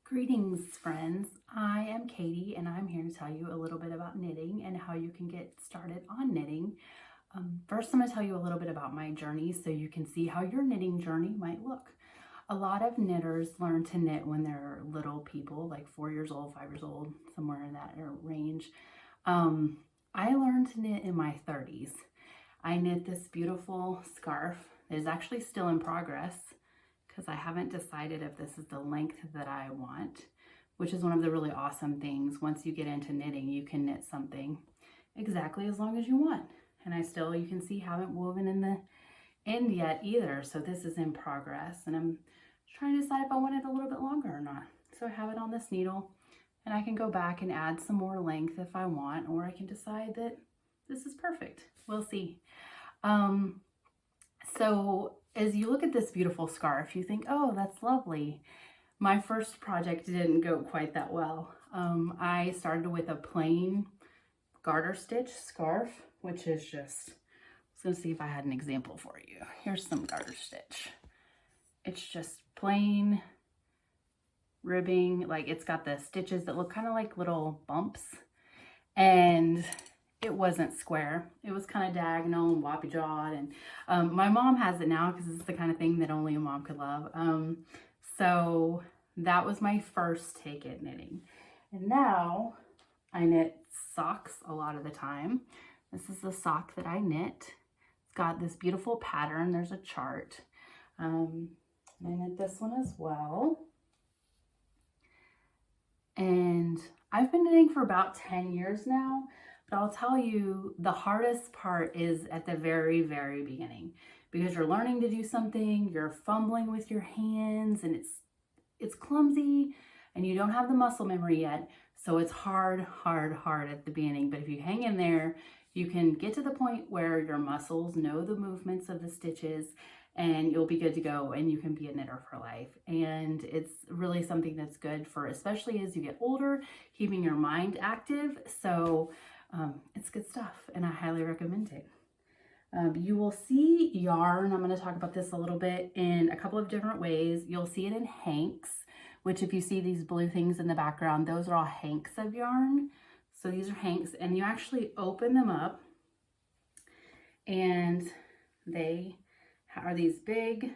Greetings, friends. I am Katie, and I'm here to tell you a little bit about knitting and how you can get started on knitting. First, I'm going to tell you a little bit about my journey so you can see how your knitting journey might look. A lot of knitters learn to knit when they're little people, like 4 years old, 5 years old, somewhere in that range. I learned to knit in my 30s. I knit this beautiful scarf that is actually still in progress, because I haven't decided if this is the length that I want, which is one of the really awesome things. Once you get into knitting, you can knit something exactly as long as you want. And I still, you can see, haven't woven in the end yet either. So this is in progress, and I'm trying to decide if I want it a little bit longer or not. So I have it on this needle, and I can go back and add some more length if I want, or I can decide that this is perfect. We'll see. So as you look at this beautiful scarf, you think, oh, that's lovely. My first project didn't go quite that well. I started with a plain garter stitch scarf, which is just, I was gonna see if I had an example for you. Here's some garter stitch. It's just plain ribbing, like it's got the stitches that look kind of like little bumps, and it wasn't square. It was kind of diagonal and woppy jawed, and my mom has it now because it's the kind of thing that only a mom could love. So that was my first take at knitting. And now I knit socks a lot of the time. This is the sock that I knit. It's got this beautiful pattern. There's a chart. I knit this one as well. And I've been knitting for about 10 years now. But I'll tell you, the hardest part is at the very, very beginning, because you're learning to do something, you're fumbling with your hands, and it's clumsy, and you don't have the muscle memory yet. So it's hard at the beginning. But if you hang in there, you can get to the point where your muscles know the movements of the stitches, and you'll be good to go, and you can be a knitter for life. And it's really something that's good for, especially as you get older, keeping your mind active. So it's good stuff, and I highly recommend it. You will see yarn. I'm going to talk about this a little bit in a couple of different ways. You'll see it in hanks, which if you see these blue things in the background, those are all hanks of yarn. So these are hanks, and you actually open them up, and they are these big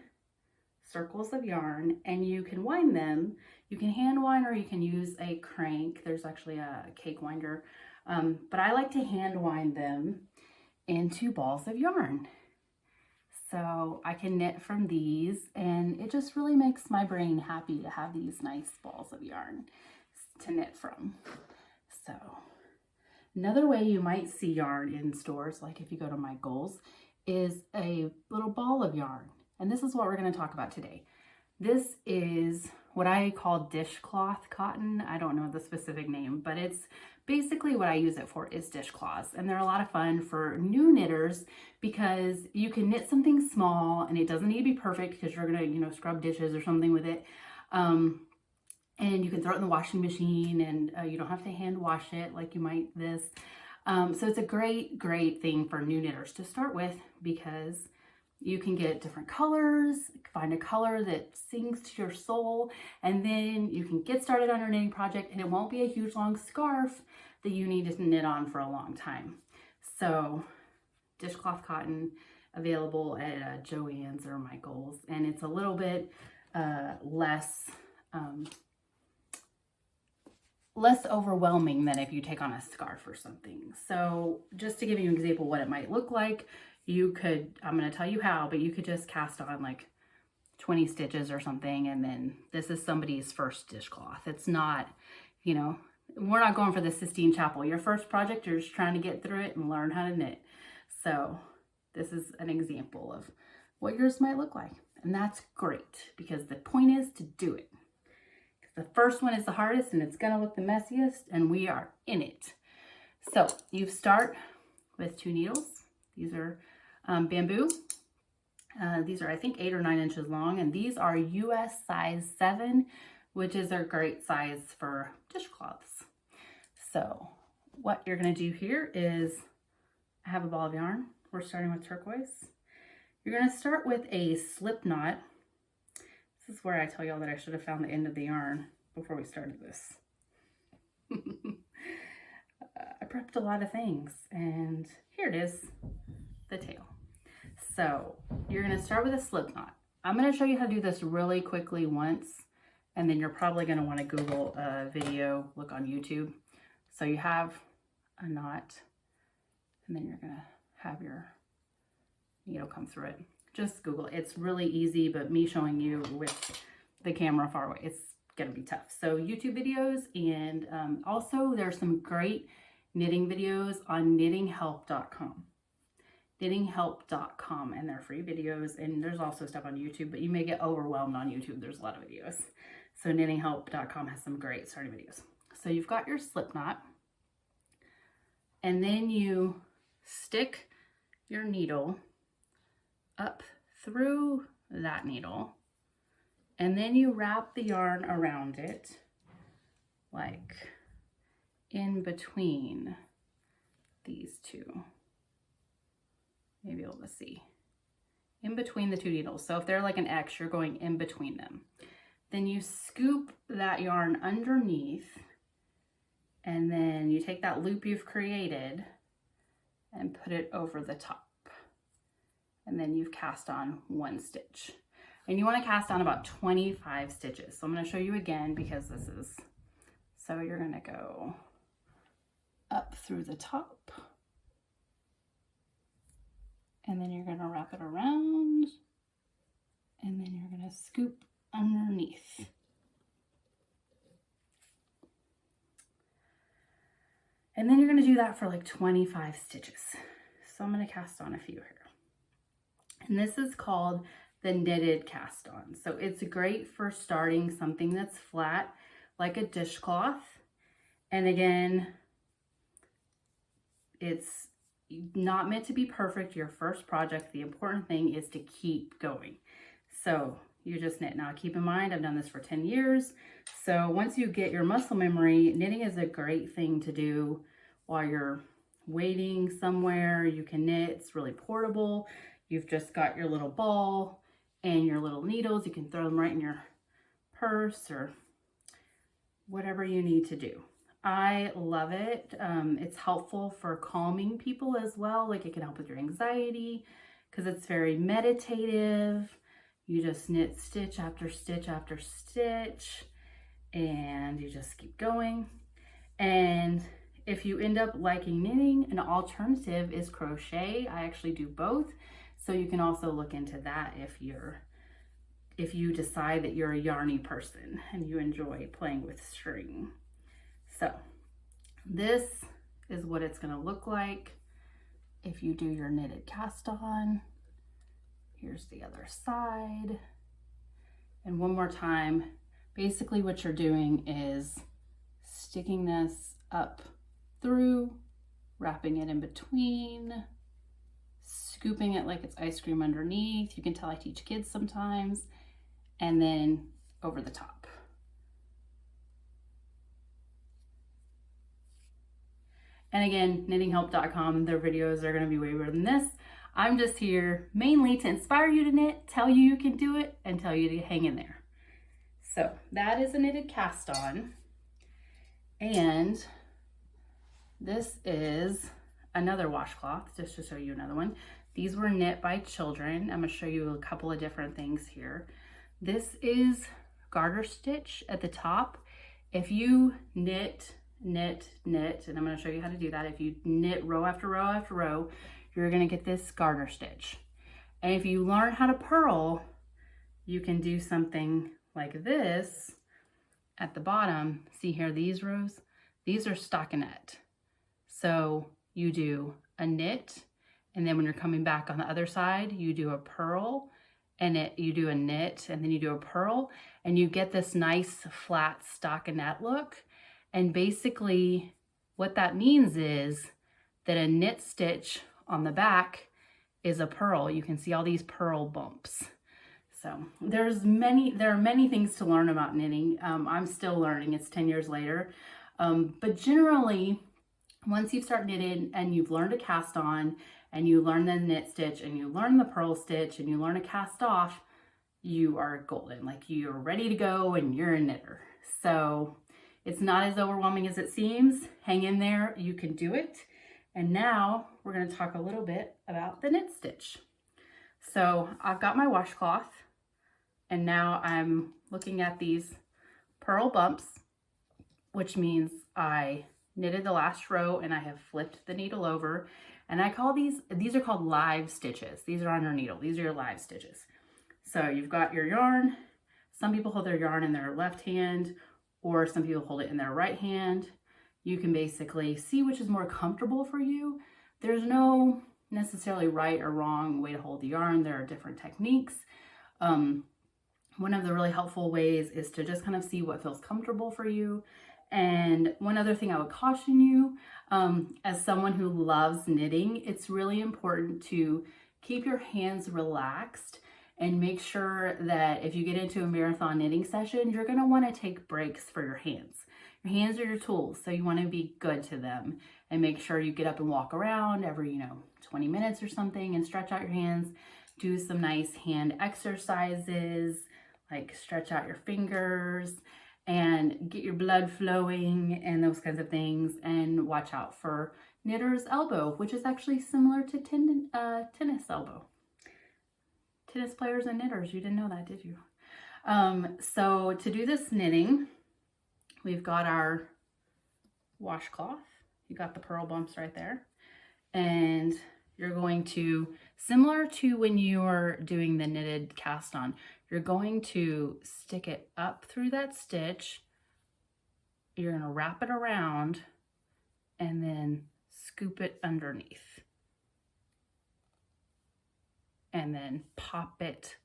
circles of yarn, and you can wind them. You can hand wind, or you can use a crank. There's actually a cake winder. But I like to hand wind them into balls of yarn. So I can knit from these, and it just really makes my brain happy to have these nice balls of yarn to knit from. So another way you might see yarn in stores, like if you go to Michael's, is a little ball of yarn. And this is what we're going to talk about today. This is what I call dishcloth cotton. I don't know the specific name, but it's basically what I use it for is dishcloths. And they're a lot of fun for new knitters because you can knit something small, and it doesn't need to be perfect because you're going to, scrub dishes or something with it. And you can throw it in the washing machine, and you don't have to hand wash it like you might this. So it's a great thing for new knitters to start with, because you can get different colors, find a color that sings to your soul, and then you can get started on your knitting project, and it won't be a huge long scarf that you need to knit on for a long time. So dishcloth cotton, available at Joann's or Michael's, and it's a little bit less overwhelming than if you take on a scarf or something. So just to give you an example what it might look like, you could, I'm going to tell you how, but you could just cast on like 20 stitches or something, and then this is somebody's first dishcloth. It's not, we're not going for the Sistine Chapel. Your first project, you're just trying to get through it and learn how to knit. So this is an example of what yours might look like. And that's great, because the point is to do it. The first one is the hardest, and it's going to look the messiest, and we are in it. So you start with 2 needles. These are bamboo. These are, I think, 8 or 9 inches long, and these are US size 7, which is a great size for dishcloths. So what you're going to do here is, I have a ball of yarn. We're starting with turquoise. You're going to start with a slip knot. This is where I tell y'all that I should have found the end of the yarn before we started this. I prepped a lot of things, and here it is, the tail. So you're going to start with a slip knot. I'm going to show you how to do this really quickly once, and then you're probably going to want to Google a video, look on YouTube. So you have a knot, and then you're going to have your needle come through it. Just Google it. It's really easy, but me showing you with the camera far away, it's going to be tough. So YouTube videos, and also there's some great knitting videos on knittinghelp.com. knittinghelp.com, and they're free videos, and there's also stuff on YouTube, but you may get overwhelmed on YouTube. There's a lot of videos. So knittinghelp.com has some great starting videos. So you've got your slip knot, and then you stick your needle up through that needle, and then you wrap the yarn around it, like in between these two. Maybe able to see. In between the two needles. So if they're like an X, you're going in between them. Then you scoop that yarn underneath, and then you take that loop you've created and put it over the top. And then you've cast on one stitch. And you want to cast on about 25 stitches. So I'm going to show you again because this is, so you're going to go up through the top. And then you're going to wrap it around, and then you're going to scoop underneath. And then you're going to do that for like 25 stitches. So I'm going to cast on a few here. And this is called the knitted cast on. So it's great for starting something that's flat, like a dishcloth. And again, it's not meant to be perfect, your first project. The important thing is to keep going. So you just knit. Now keep in mind, I've done this for 10 years. So once you get your muscle memory, knitting is a great thing to do while you're waiting somewhere. You can knit, it's really portable. You've just got your little ball and your little needles. You can throw them right in your purse or whatever you need to do. I love it. It's helpful for calming people as well. Like it can help with your anxiety because it's very meditative. You just knit stitch after stitch after stitch, and you just keep going. And if you end up liking knitting, an alternative is crochet. I actually do both. So you can also look into that if you decide that you're a yarny person and you enjoy playing with string. So this is what it's going to look like if you do your knitted cast on. Here's the other side. And one more time, basically what you're doing is sticking this up through, wrapping it in between, scooping it like it's ice cream underneath. You can tell I teach kids sometimes, and then over the top. And again, knittinghelp.com, their videos are going to be way better than this. I'm just here mainly to inspire you to knit, tell you you can do it, and tell you to hang in there. So that is a knitted cast on. And this is another washcloth, just to show you another one. These were knit by children. I'm going to show you a couple of different things here. This is garter stitch at the top. If you knit, and I'm going to show you how to do that. If you knit row after row after row, you're going to get this garter stitch. And if you learn how to purl, you can do something like this at the bottom. See here, these rows, these are stockinette. So you do a knit, and then when you're coming back on the other side, you do a purl, and you do a knit, and then you do a purl, and you get this nice flat stockinette look. And basically what that means is that a knit stitch on the back is a purl. You can see all these purl bumps. So there are many things to learn about knitting. I'm still learning, it's 10 years later. But generally, once you start knitting and you've learned to cast on, and you learn the knit stitch, and you learn the purl stitch, and you learn to cast off, you are golden. Like, you're ready to go and you're a knitter. So it's not as overwhelming as it seems. Hang in there, you can do it. And now we're going to talk a little bit about the knit stitch. So I've got my washcloth, and now I'm looking at these purl bumps, which means I knitted the last row and I have flipped the needle over. And I call these are called live stitches. These are on your needle. These are your live stitches. So you've got your yarn. Some people hold their yarn in their left hand, or some people hold it in their right hand. You can basically see which is more comfortable for you. There's no necessarily right or wrong way to hold the yarn. There are different techniques. One of the really helpful ways is to just kind of see what feels comfortable for you. And one other thing I would caution you, as someone who loves knitting, it's really important to keep your hands relaxed and make sure that if you get into a marathon knitting session, you're gonna wanna take breaks for your hands. Your hands are your tools, so you wanna be good to them and make sure you get up and walk around every, 20 minutes or something and stretch out your hands. Do some nice hand exercises, like stretch out your fingers and get your blood flowing and those kinds of things. And watch out for knitter's elbow, which is actually similar to tennis elbow. Tennis players and knitters, you didn't know that, did you? So to do this knitting, we've got our washcloth. You got the purl bumps right there. And you're going to, similar to when you're doing the knitted cast on, you're going to stick it up through that stitch. You're going to wrap it around and then scoop it underneath. And then pop it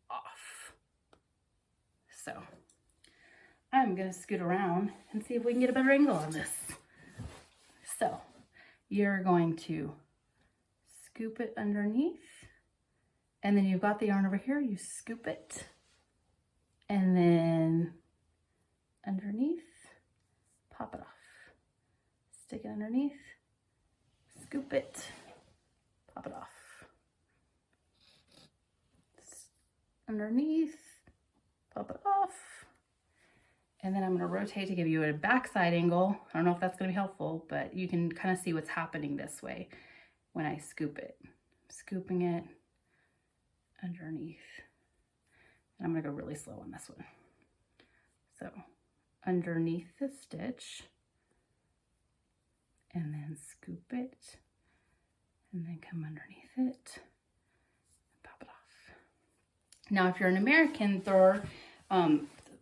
off. So I'm going to scoot around and see if we can get a better angle on this. So you're going to scoop it underneath, and then you've got the yarn over here, you scoop it, and then underneath, pop it off. Stick it underneath, scoop it, pop it off. Underneath, pop it off. And then I'm going to rotate to give you a backside angle. I don't know if that's going to be helpful, but you can kind of see what's happening this way when I scoop it. I'm scooping it underneath. And I'm going to go really slow on this one. So underneath the stitch, and then scoop it, and then come underneath it and pop it off. Now, if you're an American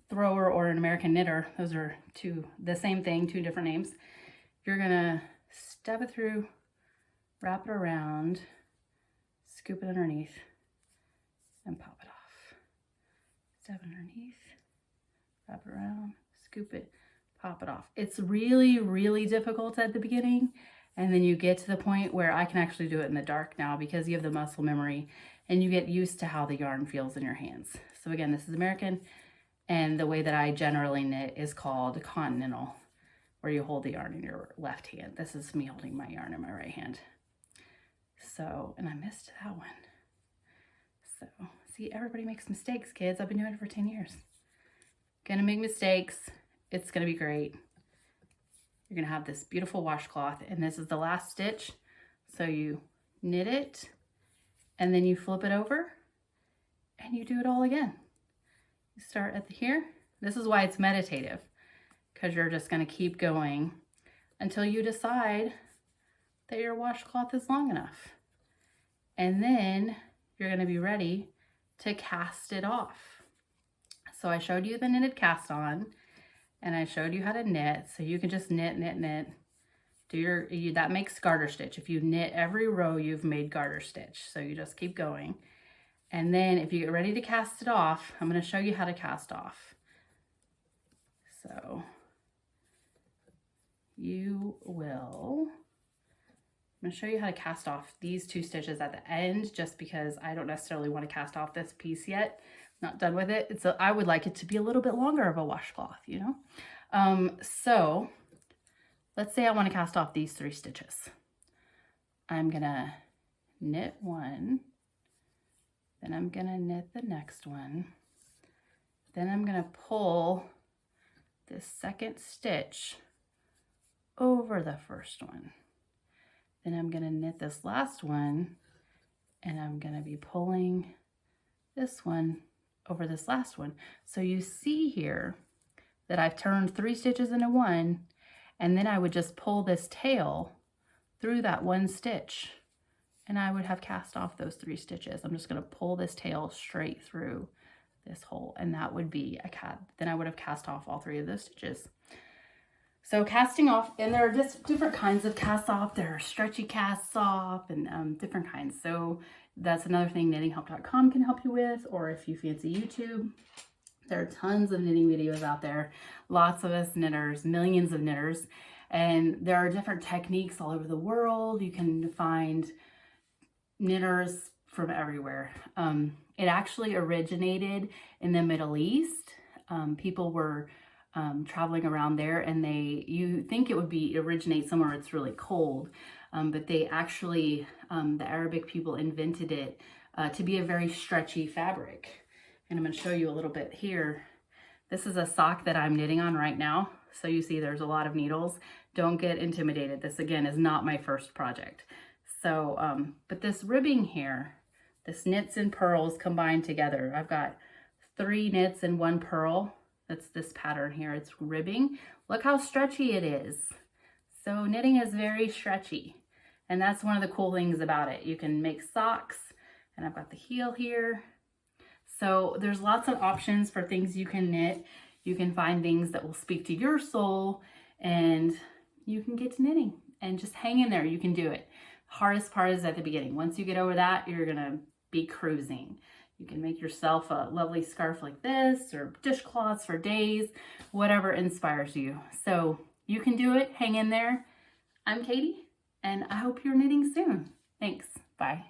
thrower or an American knitter, those are the same thing, two different names. You're gonna stab it through, wrap it around, scoop it underneath, and pop it off. Stab it underneath, wrap it around, scoop it, pop it off. It's really, really difficult at the beginning, and then you get to the point where I can actually do it in the dark now because you have the muscle memory and you get used to how the yarn feels in your hands. So again, this is American. And the way that I generally knit is called continental, where you hold the yarn in your left hand. This is me holding my yarn in my right hand. So, and I missed that one. So, see, everybody makes mistakes, kids. I've been doing it for 10 years. Gonna make mistakes. It's gonna be great. You're gonna have this beautiful washcloth, and this is the last stitch. So you knit it, and then you flip it over, and you do it all again. You start at here. This is why it's meditative, because you're just going to keep going until you decide that your washcloth is long enough. And then you're going to be ready to cast it off. So I showed you the knitted cast on, and I showed you how to knit. So you can just knit, knit, knit. That makes garter stitch. If you knit every row, you've made garter stitch. So you just keep going. And then if you get ready to cast it off, I'm going to show you how to cast off. So I'm going to show you how to cast off these two stitches at the end, just because I don't necessarily want to cast off this piece yet. I'm not done with it. I would like it to be a little bit longer of a washcloth, So let's say I want to cast off these 3 stitches. I'm going to knit one. Then I'm gonna knit the next one, Then I'm going to pull this second stitch over the first one. Then I'm going to knit this last one, and I'm going to be pulling this one over this last one. So you see here that I've turned 3 stitches into 1, and then I would just pull this tail through that 1 stitch, and I would have cast off those 3 stitches. I'm just going to pull this tail straight through this hole, and that would be a then I would have cast off all 3 of those stitches. So casting off, and there are just different kinds of cast off. There are stretchy casts off and different kinds. So that's another thing knittinghelp.com can help you with, or if you fancy YouTube, there are tons of knitting videos out there. Lots of us knitters, millions of knitters, and there are different techniques all over the world. You can find knitters from everywhere. It actually originated in the Middle East. People were traveling around there, and you think it would originate somewhere it's really cold, but they actually, the Arabic people invented it to be a very stretchy fabric. And I'm going to show you a little bit here. This is a sock that I'm knitting on right now. So you see there's a lot of needles. Don't get intimidated. This again is not my first project. So, but this ribbing here, this knits and purls combined together. I've got 3 knits and 1 purl. That's this pattern here. It's ribbing. Look how stretchy it is. So knitting is very stretchy. And that's one of the cool things about it. You can make socks, and I've got the heel here. So there's lots of options for things you can knit. You can find things that will speak to your soul, and you can get to knitting and just hang in there. You can do it. Hardest part is at the beginning. Once you get over that, you're gonna be cruising. You can make yourself a lovely scarf like this, or dishcloths for days, whatever inspires you. So you can do it. Hang in there. I'm Katie, and I hope you're knitting soon. Thanks. Bye.